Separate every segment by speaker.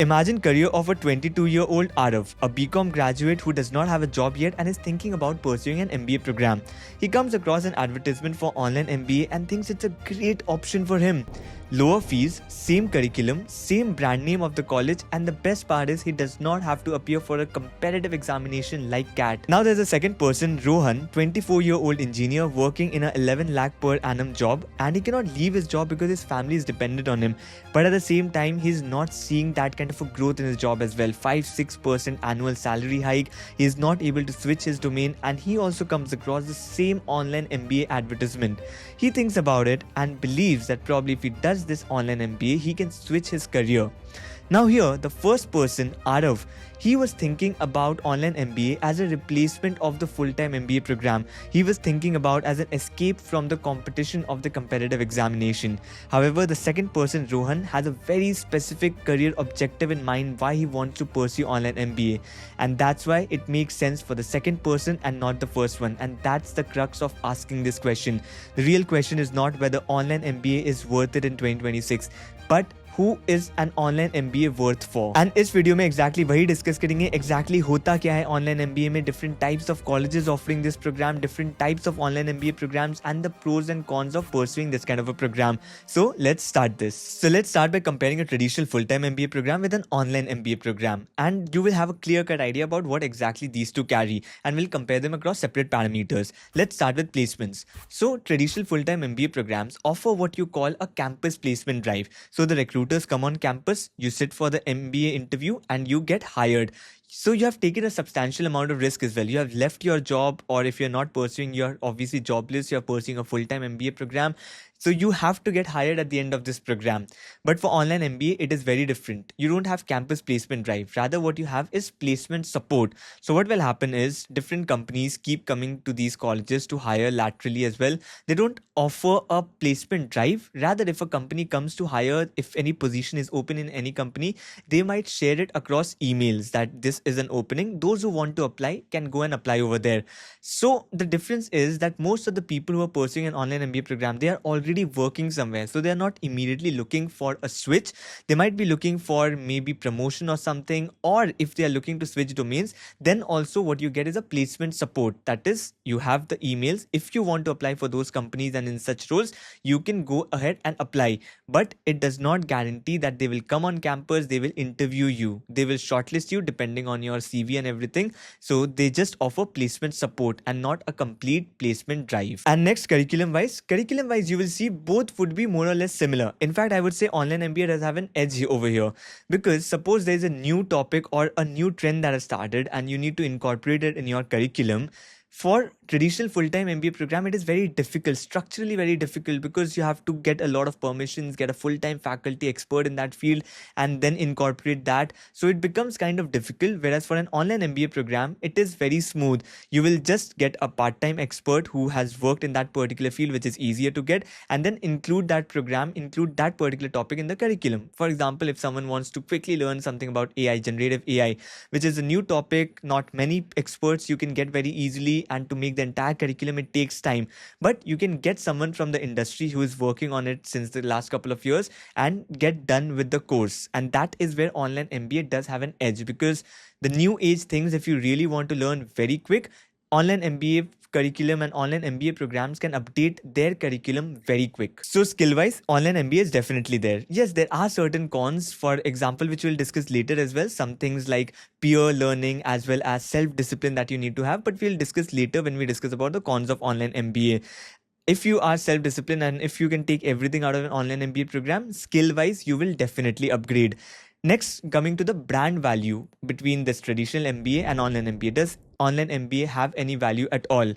Speaker 1: Imagine career of a 22-year-old Arav, a BCom graduate who does not have a job yet and is thinking about pursuing an MBA program. He comes across an advertisement for online MBA and thinks it's a great option for him. Lower fees, same curriculum, same brand name of the college, and the best part is he does not have to appear for a competitive examination like CAT. Now there's a second person, Rohan, 24-year-old engineer working in a 11 lakh per annum job, and he cannot leave his job because his family is dependent on him. But at the same time, he's not seeing that kind of a growth in his job as well. 5-6% annual salary hike. He is not able to switch his domain, and he also comes across the same online MBA advertisement. He thinks about it and believes that probably if he does this online MBA, he can switch his career. Now here, the first person, Arav, he was thinking about online MBA as a replacement of the full-time MBA program. He was thinking about as an escape from the competition of the competitive examination. However, the second person, Rohan, has a very specific career objective in mind why he wants to pursue online MBA. And that's why it makes sense for the second person and not the first one. And that's the crux of asking this question. The real question is not whether online MBA is worth it in 2026, but who is an online MBA worth for? And इस video में exactly वही discuss करेंगे exactly होता क्या है online MBA में, different types of colleges offering this program, different types of online MBA programs, and the pros and cons of pursuing this kind of a program. So let's start this. So let's start by comparing a traditional full-time MBA program with an online MBA program, and you will have a clear-cut idea about what exactly these two carry, and we'll compare them across separate parameters. Let's start with placements. So traditional full-time MBA programs offer what you call a campus placement drive. So the recruiters come on campus, you sit for the MBA interview, and you get hired. So you have taken a substantial amount of risk as well. You have left your job, or if you're not pursuing, you're obviously jobless, you're pursuing a full-time MBA program. So you have to get hired at the end of this program. But for online MBA, it is very different. You don't have campus placement drive. Rather, what you have is placement support. So what will happen is different companies keep coming to these colleges to hire laterally as well. They don't offer a placement drive. Rather, if a company comes to hire, if any position is open in any company, they might share it across emails that this is an opening. Those who want to apply can go and apply over there. So the difference is that most of the people who are pursuing an online MBA program, they are already working somewhere, so they are not immediately looking for a switch. They might be looking for maybe promotion or something, or if they are looking to switch domains, then also what you get is a placement support. That is, you have the emails. If you want to apply for those companies and in such roles, you can go ahead and apply, but it does not guarantee that they will come on campus, they will interview you, they will shortlist you depending on your CV and everything. So they just offer placement support and not a complete placement drive. And next, curriculum wise, you will see both would be more or less similar. In fact, I would say online MBA does have an edge over here, because suppose there is a new topic or a new trend that has started and you need to incorporate it in your curriculum. For traditional full-time MBA program, it is very difficult, structurally very difficult, because you have to get a lot of permissions, get a full-time faculty expert in that field, and then incorporate that. So it becomes kind of difficult. Whereas for an online MBA program, it is very smooth. You will just get a part-time expert who has worked in that particular field, which is easier to get, and then include that particular topic in the curriculum. For example, if someone wants to quickly learn something about AI, generative AI, which is a new topic, not many experts you can get very easily, and to make the entire curriculum, it takes time. But you can get someone from the industry who is working on it since the last couple of years and get done with the course. And that is where online MBA does have an edge, because the new age things, if you really want to learn very quick, online MBA curriculum and online MBA programs can update their curriculum very quick. So skill-wise, online MBA is definitely there. Yes, there are certain cons, for example, which we'll discuss later as well. Some things like peer learning as well as self-discipline that you need to have, but we'll discuss later when we discuss about the cons of online MBA. If you are self-disciplined and if you can take everything out of an online MBA program, skill-wise, you will definitely upgrade. Next, coming to the brand value between this traditional MBA and online MBA. Does online MBA have any value at all?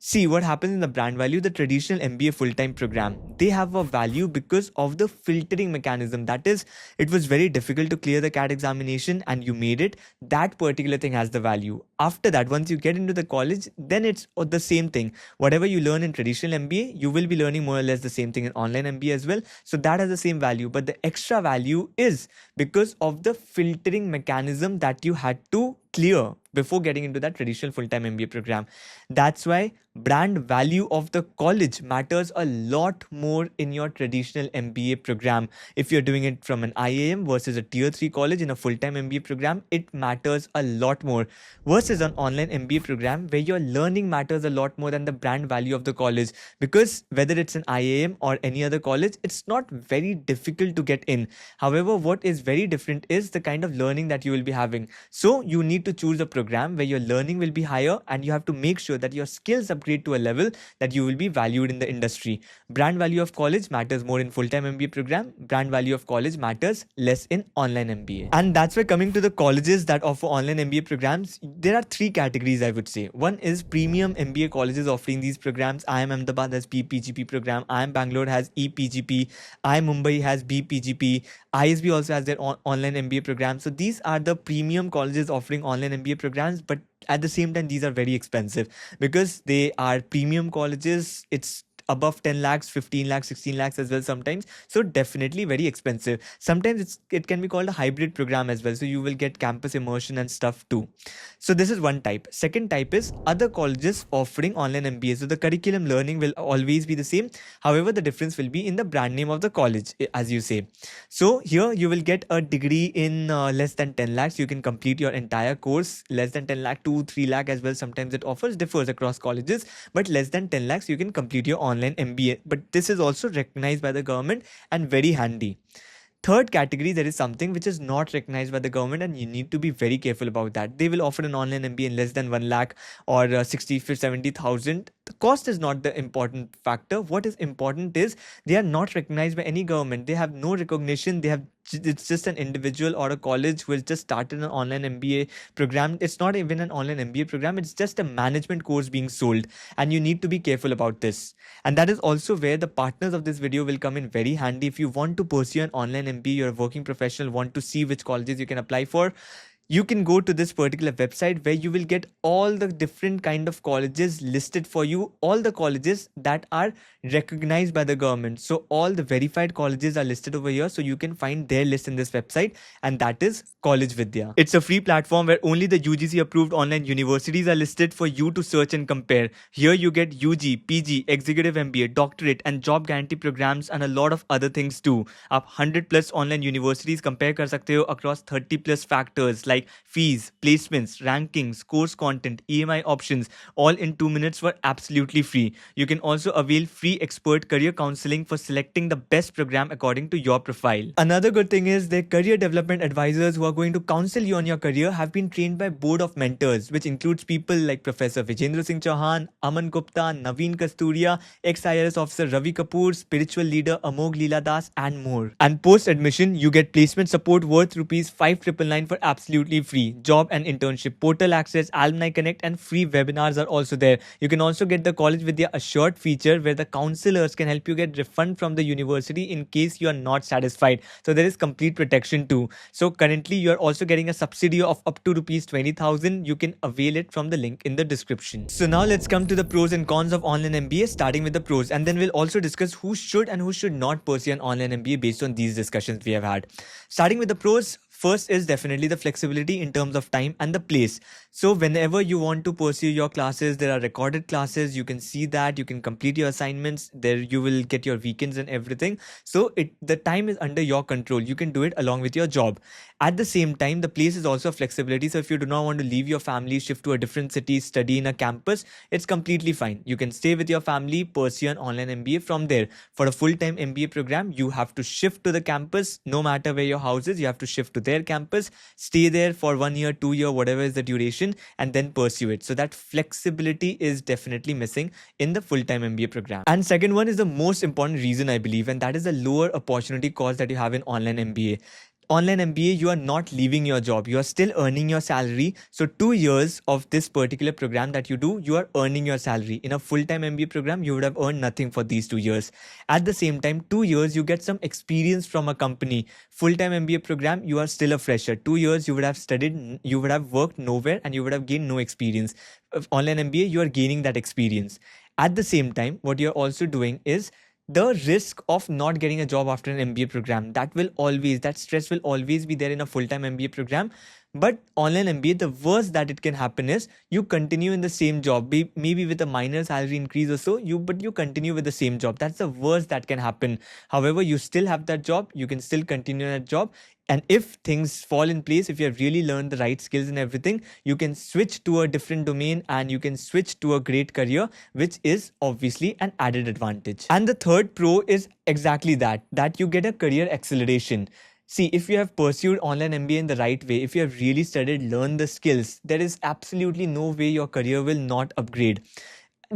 Speaker 1: See, what happens in the brand value, the traditional MBA full-time program, they have a value because of the filtering mechanism. That is, it was very difficult to clear the CAT examination and you made it. That particular thing has the value. After that, once you get into the college, then it's the same thing. Whatever you learn in traditional MBA, you will be learning more or less the same thing in online MBA as well. So that has the same value. But the extra value is because of the filtering mechanism that you had to clear before getting into that traditional full-time MBA program. That's why brand value of the college matters a lot more in your traditional MBA program. If you're doing it from an IIM versus a tier 3 college in a full-time MBA program, it matters a lot more versus an online MBA program where your learning matters a lot more than the brand value of the college. Because whether it's an IIM or any other college, it's not very difficult to get in. However, what is very different is the kind of learning that you will be having. So you need to choose a program where your learning will be higher, and you have to make sure that your skills upgrade to a level that you will be valued in the industry. Brand value of college matters more in full-time MBA program. Brand value of college matters less in online MBA. And that's why, coming to the colleges that offer online MBA programs, there are three categories, I would say. One is premium MBA colleges offering these programs. IIM Ahmedabad has PPGP program. IIM Bangalore has EPGP. IIM Mumbai has BPGP. ISB also has their online MBA program. So these are the premium colleges offering online MBA programs, but at the same time, these are very expensive because they are premium colleges. It's above 10 lakhs, 15 lakhs, 16 lakhs as well sometimes. So definitely very expensive. Sometimes it can be called a hybrid program as well. So you will get campus immersion and stuff too. So this is one type. Second type is other colleges offering online MBA. So the curriculum learning will always be the same. However, the difference will be in the brand name of the college, as you say. So here you will get a degree in less than 10 lakhs. You can complete your entire course. Less than 10 lakh to 3 lakh as well. Sometimes it differs across colleges, but less than 10 lakhs, you can complete your online MBA. But this is also recognized by the government and very handy. Third category, there is something which is not recognized by the government, and you need to be very careful about that. They will offer an online MBA in less than 1 lakh or 60 to 70,000. The cost is not the important factor. What is important is they are not recognized by any government. They have no recognition. It's just an individual or a college who has just started an online MBA program. It's not even an online MBA program. It's just a management course being sold, and you need to be careful about this. And that is also where the partners of this video will come in very handy. If you want to pursue an online MBA, you're a working professional, want to see which colleges you can apply for, you can go to this particular website where you will get all the different kind of colleges listed for you, all the colleges that are recognized by the government. So all the verified colleges are listed over here, so you can find their list in this website, and that is College Vidya. It's a free platform where only the UGC approved online universities are listed for you to search and compare. Here you get UG, PG, Executive MBA, Doctorate and Job Guarantee programs and a lot of other things too. आप 100 plus online universities compare कर सकते हो across 30 plus factors like fees, placements, rankings, course content, EMI options, all in 2 minutes for absolutely free. You can also avail free expert career counseling for selecting the best program according to your profile. Another good thing is their career development advisors who are going to counsel you on your career have been trained by board of mentors, which includes people like Professor Vijendra Singh Chauhan, Aman Gupta, Naveen Kasturia, ex-IRS officer Ravi Kapoor, spiritual leader Amog Leela Das, and more. And post-admission, you get placement support worth rupees 5,999 for absolutely free. Job and internship, portal access, alumni connect, and free webinars are also there. You can also get the College Vidya Assured feature where the counselors can help you get refund from the university in case you are not satisfied. So there is complete protection too. So currently you are also getting a subsidy of up to rupees 20,000. You can avail it from the link in the description. So now let's come to the pros and cons of online MBA, starting with the pros, and then we'll also discuss who should and who should not pursue an online MBA based on these discussions we have had. Starting with the pros, first is definitely the flexibility in terms of time and the place. So whenever you want to pursue your classes, there are recorded classes. You can see that, you can complete your assignments there, you will get your weekends and everything. So the time is under your control. You can do it along with your job. At the same time, the place is also flexibility. So if you do not want to leave your family, shift to a different city, study in a campus, it's completely fine. You can stay with your family, pursue an online MBA from there. For a full-time MBA program, you have to shift to the campus. No matter where your house is, you have to shift to their campus, stay there for 1 year, 2 year, whatever is the duration, and then pursue it. So that flexibility is definitely missing in the full-time MBA program. And second one is the most important reason, I believe, and that is the lower opportunity cost that you have in online MBA. Online MBA, you are not leaving your job. You are still earning your salary. So 2 years of this particular program that you do, you are earning your salary. In a full-time MBA program, you would have earned nothing for these 2 years. At the same time, 2 years, you get some experience from a company. Full-time MBA program, you are still a fresher. 2 years, you would have studied, you would have worked nowhere, and you would have gained no experience. Online MBA, you are gaining that experience. At the same time, what you're also doing is the risk of not getting a job after an MBA program, that stress will always be there in a full-time MBA program. But online MBA, the worst that it can happen is you continue in the same job, maybe with a minor salary increase or so, but you continue with the same job. That's the worst that can happen. However, you still have that job, you can still continue that job. And if things fall in place, if you have really learned the right skills and everything, you can switch to a different domain and you can switch to a great career, which is obviously an added advantage. And the third pro is exactly that you get a career acceleration. See, if you have pursued online MBA in the right way, if you have really studied, learned the skills, there is absolutely no way your career will not upgrade.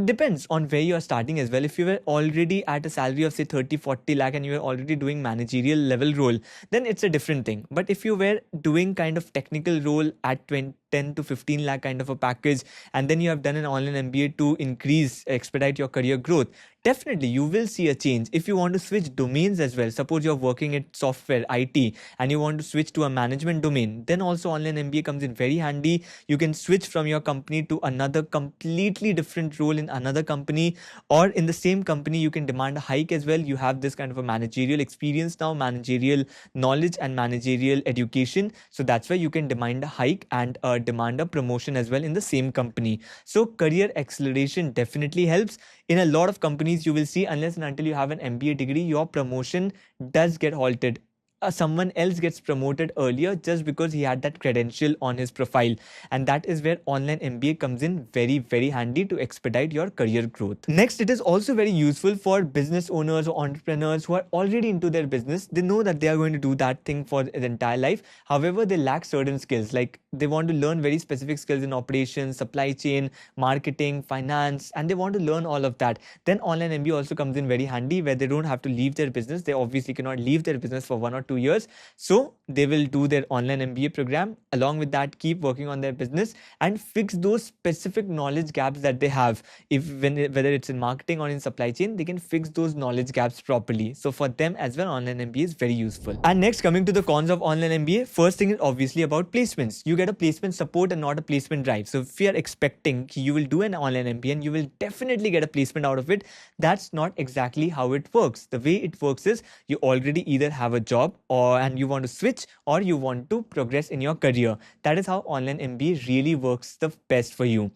Speaker 1: Depends on where you are starting as well. If you were already at a salary of say 30, 40 lakh and you were already doing managerial level role, then it's a different thing. But if you were doing kind of technical role at 20, 10 to 15 lakh kind of a package, and then you have done an online MBA to expedite your career growth, definitely you will see a change. If you want to switch domains as well, suppose you're working at software, IT, and you want to switch to a management domain, then also online MBA comes in very handy. You can switch from your company to another completely different role in another company, or in the same company, you can demand a hike as well. You have this kind of a managerial experience now, managerial knowledge and managerial education. So that's why you can demand a hike and demand a promotion as well in the same company. So career acceleration definitely helps. In a lot of companies, you will see, unless and until you have an MBA degree, your promotion does get halted. Someone else gets promoted earlier just because he had that credential on his profile. And that is where online MBA comes in very, very handy to expedite your career growth. Next, it is also very useful for business owners or entrepreneurs who are already into their business. They know that they are going to do that thing for their entire life. However, they lack certain skills, like they want to learn very specific skills in operations, supply chain, marketing, finance, and they want to learn all of that. Then online MBA also comes in very handy, where they don't have to leave their business. They obviously cannot leave their business for 1 or 2 years. So they will do their online MBA program. Along with that, keep working on their business and fix those specific knowledge gaps that they have. Whether it's in marketing or in supply chain, they can fix those knowledge gaps properly. So for them as well, online MBA is very useful. And next, coming to the cons of online MBA, first thing is obviously about placements. You get a placement support and not a placement drive. So if you are expecting you will do an online MBA and you will definitely get a placement out of it, that's not exactly how it works. The way it works is you already either have a job and you want to switch, or you want to progress in your career. That is how online MBA really works the best for you.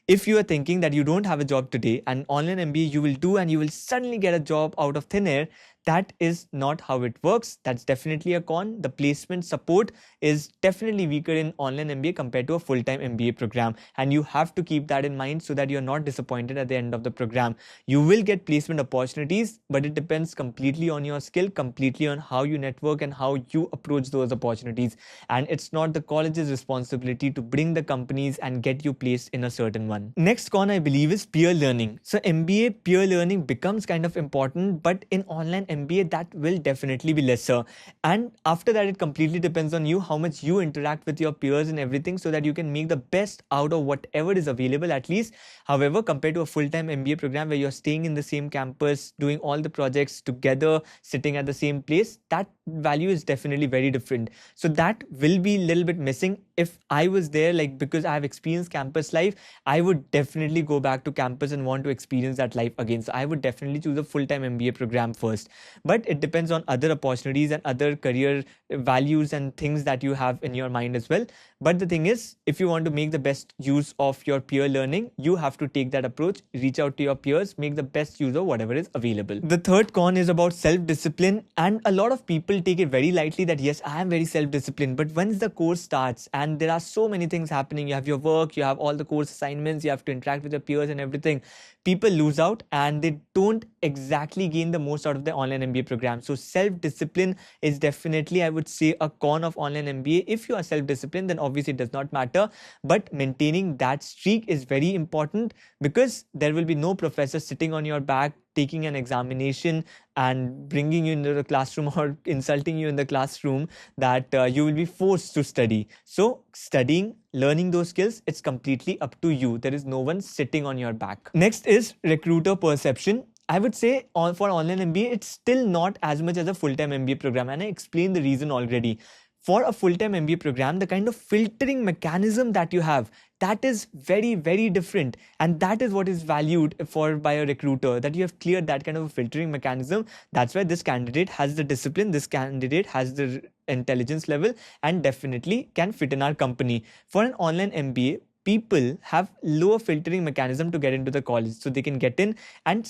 Speaker 1: If you are thinking that you don't have a job today and online MBA you will do and you will suddenly get a job out of thin air, that is not how it works. That's definitely a con. The placement support is definitely weaker in online MBA compared to a full-time MBA program. And you have to keep that in mind so that you're not disappointed at the end of the program. You will get placement opportunities, but it depends completely on your skill, completely on how you network and how you approach those opportunities. And it's not the college's responsibility to bring the companies and get you placed in a certain one. Next con, I believe, is peer learning. So MBA peer learning becomes kind of important, but in online MBA that will definitely be lesser. And after that, it completely depends on you, how much you interact with your peers and everything, so that you can make the best out of whatever is available at least. However, compared to a full-time MBA program where you're staying in the same campus, doing all the projects together, sitting at the same place, that value is definitely very different. So that will be a little bit missing. If I was there, like, because I have experienced campus life, I would definitely go back to campus and want to experience that life again. So I would definitely choose a full-time MBA program first. But it depends on other opportunities and other career values and things that you have in your mind as well. But the thing is, if you want to make the best use of your peer learning, you have to take that approach, reach out to your peers, make the best use of whatever is available. The third con is about self-discipline, and a lot of people take it very lightly that yes, I am very self-disciplined, but once the course starts and there are so many things happening, you have your work, you have all the course assignments, you have to interact with your peers and everything, people lose out and they don't exactly gain the most out of the online MBA program. So self-discipline is definitely, I would say, a con of online MBA. If you are self-disciplined, then obviously it does not matter, but maintaining that streak is very important, because there will be no professor sitting on your back taking an examination and bringing you into the classroom or insulting you in the classroom that you will be forced to study. So studying, learning those skills, it's completely up to you. There is no one sitting on your back. Next is recruiter perception. I would say for online MBA, it's still not as much as a full-time MBA program, and I explained the reason already. For a full-time MBA program, the kind of filtering mechanism that you have, that is very, very different. And that is what is valued for by a recruiter, that you have cleared that kind of a filtering mechanism. That's why this candidate has the discipline, this candidate has the intelligence level, and definitely can fit in our company. For an online MBA, people have lower filtering mechanism to get into the college, so they can get in. And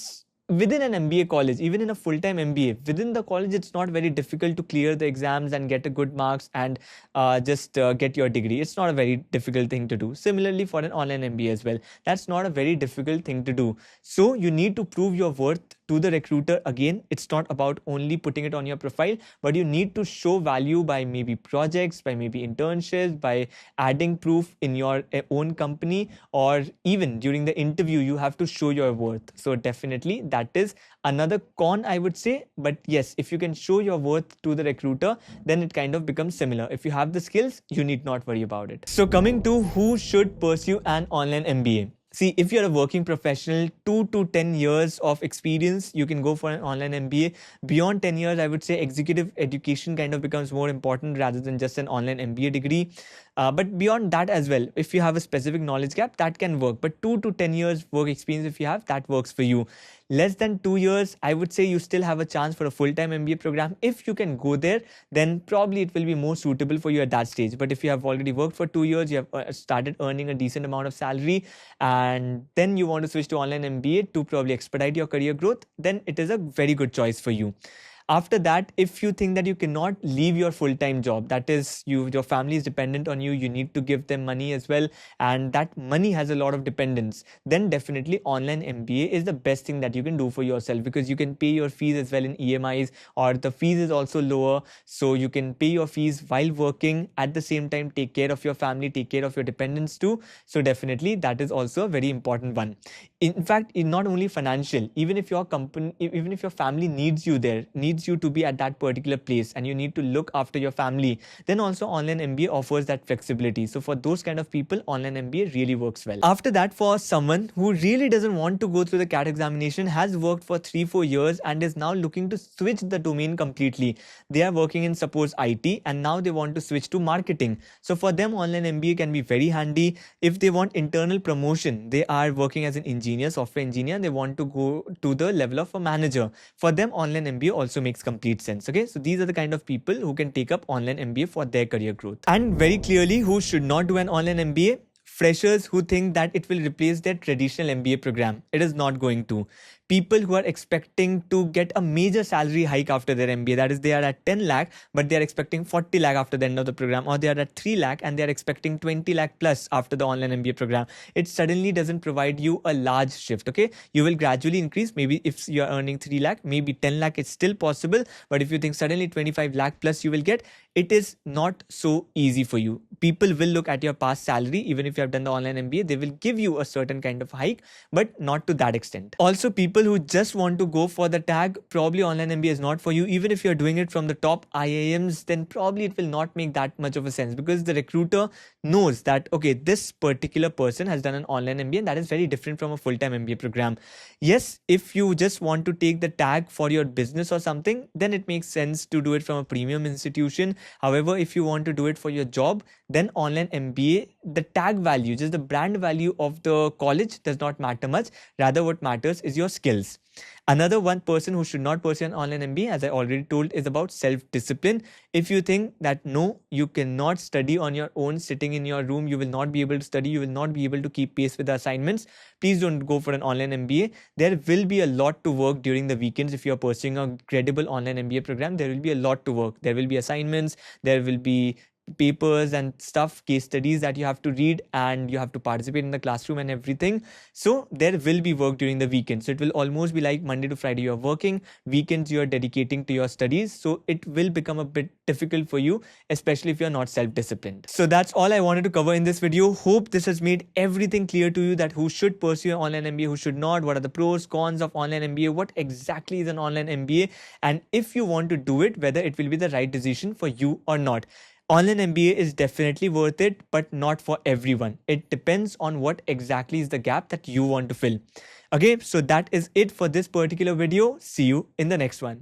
Speaker 1: within an MBA college, even in a full-time MBA, within the college, it's not very difficult to clear the exams and get a good marks and just get your degree. It's not a very difficult thing to do. Similarly, for an online MBA as well, that's not a very difficult thing to do. So you need to prove your worth to the recruiter. Again, it's not about only putting it on your profile, but you need to show value by maybe projects, by maybe internships, by adding proof in your own company, or even during the interview, you have to show your worth. So definitely that is another con, I would say. But yes, if you can show your worth to the recruiter, then it kind of becomes similar. If you have the skills, you need not worry about it. So coming to who should pursue an online MBA. See, if you're a working professional, 2 to 10 years of experience, you can go for an online MBA. Beyond 10 years, I would say executive education kind of becomes more important rather than just an online MBA degree. But beyond that as well, if you have a specific knowledge gap, that can work. But 2 to 10 years work experience, if you have, that works for you. Less than 2 years, I would say you still have a chance for a full-time MBA program. If you can go there, then probably it will be more suitable for you at that stage. But if you have already worked for 2 years, you have started earning a decent amount of salary, and then you want to switch to online MBA to probably expedite your career growth, then it is a very good choice for you. After that, if you think that you cannot leave your full-time job, that is, your family is dependent on you, you need to give them money as well, and that money has a lot of dependence, then definitely online MBA is the best thing that you can do for yourself, because you can pay your fees as well in EMIs, or the fees is also lower, so you can pay your fees while working, at the same time take care of your family, take care of your dependents too. So definitely that is also a very important one. In fact, not only financial, even if your company, even if your family needs you there, needs you to be at that particular place, and you need to look after your family, then also online MBA offers that flexibility. So for those kind of people, online MBA really works well. After that, for someone who really doesn't want to go through the CAT examination, has worked for 3-4 years and is now looking to switch the domain completely. They are working in, suppose, IT, and now they want to switch to marketing. So for them, online MBA can be very handy. If they want internal promotion, they are working as an engineer, software engineer, they want to go to the level of a manager. For them, online MBA also makes complete sense. Okay, so these are the kind of people who can take up online MBA for their career growth. And very clearly, who should not do an online MBA? Freshers who think that it will replace their traditional MBA program. It is not going to. People who are expecting to get a major salary hike after their MBA, that is, they are at 10 lakh, but they are expecting 40 lakh after the end of the program, or they are at 3 lakh and they are expecting 20 lakh plus after the online MBA program. It suddenly doesn't provide you a large shift. Okay, you will gradually increase. Maybe if you are earning 3 lakh, maybe 10 lakh is still possible. But if you think suddenly 25 lakh plus you will get, it is not so easy for you. People will look at your past salary. Even if you have done the online MBA, they will give you a certain kind of hike, but not to that extent. Also, people who just want to go for the tag, probably online MBA is not for you. Even if you're doing it from the top IIMs, then probably it will not make that much of a sense, because the recruiter knows that, okay, this particular person has done an online MBA, and that is very different from a full-time MBA program. Yes, if you just want to take the tag for your business or something, then it makes sense to do it from a premium institution. However, if you want to do it for your job, then online MBA, the tag value, just the brand value of the college does not matter much. Rather, what matters is your skills. Another one person who should not pursue an online MBA, as I already told, is about self-discipline. If you think that no, you cannot study on your own sitting in your room, you will not be able to study, you will not be able to keep pace with the assignments, please don't go for an online MBA. There will be a lot to work during the weekends. If you are pursuing a credible online MBA program, there will be a lot to work. There will be assignments, there will be papers and stuff, case studies that you have to read, and you have to participate in the classroom and everything. So there will be work during the weekend. So it will almost be like Monday to Friday you're working, weekends you're dedicating to your studies. So it will become a bit difficult for you, especially if you're not self-disciplined. So that's all I wanted to cover in this video. Hope this has made everything clear to you, that who should pursue an online MBA, who should not, what are the pros, cons of online MBA, what exactly is an online MBA, and if you want to do it, whether it will be the right decision for you or not. Online MBA is definitely worth it, but not for everyone. It depends on what exactly is the gap that you want to fill. Okay, so that is it for this particular video. See you in the next one.